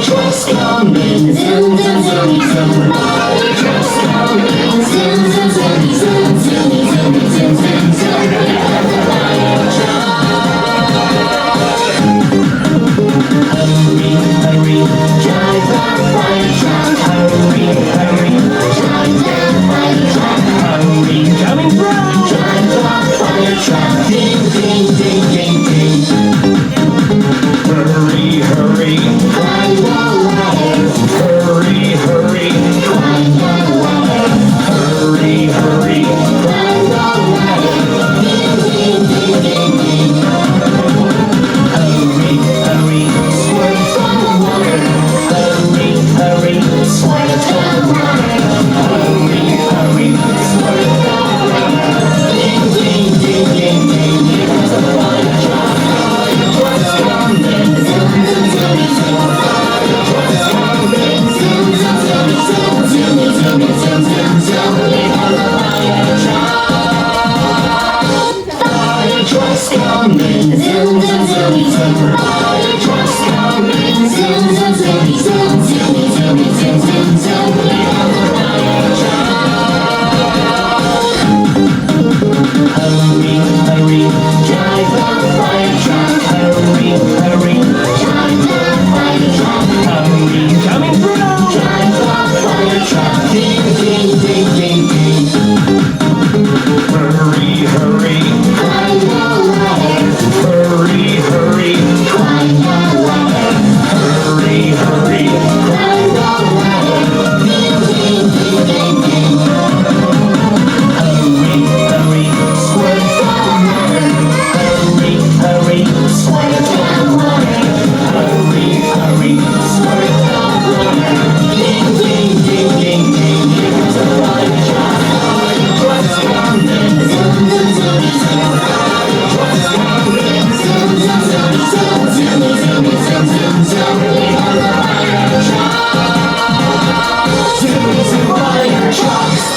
truck's coming. Zoom, zoom, zoom, zoom. Fire truck's coming. Zoom, zoom, zoom, zoom, zoom, zoom, zoom, zoom, zoom. Fire truck. Hurry, hurry, drive that fire truck. Hurry, hurry, drive that fire truck. Hurry, coming through. Drive that fire truck. Ding, ding, ding, ding, ding. Hurry, hurry, climb the ladder. Hurry, hurry, climb the ladder. Hurry, hurry, climb the ladder. Ding, ding, ding, ding, ding. Hurry, hurry, squirt the water. Hurry, hurry, squirt the water. Hurry, hurry, squirt the water. Ding, ding, ding, ding, ding. Here comes the fire truck. Fire truck's coming. Zoom, zoom, zoom, zoom. Fire truck's coming. Zoom, zoom, zoom, zoom, zoom, zoom, zoom, zoom, zoom. Here comes the fire truck. Fire truck's coming. Zoom, zoom, zoom, zoom. Fire truck's coming. Zoom, zoom, zoom, zoom, zoom, zoom, zoom, zoom, zoom. Here comes the fire truck. Hurry, hurry, drive the fire truck. Hurry, hurry, drive the fire truck. Hurry, coming through. Drive the fire truck. Ding, ding, ding, ding, ding. Hurry, hurry, climb the ladder. Hurry, hurry, climb the ladder. Hurry, hurry, climb the ladder. Ding, ding, ding, ding, ding. Hurry, hurry, squirt the water. Hurry, hurry, squirt the water. Hurry, hurry, squirt the water. Ding, ding, ding, ding, ding. Here comes the fire truck. Fire truck's coming. Zoom, zoom, zoom, zoom. Fire truck's coming. Zoom, zoom, zoom, zoom, zoom, zoom, zoom, zoom, zoom. Here comes the fire truck. Zoom, zoom, fire trucks.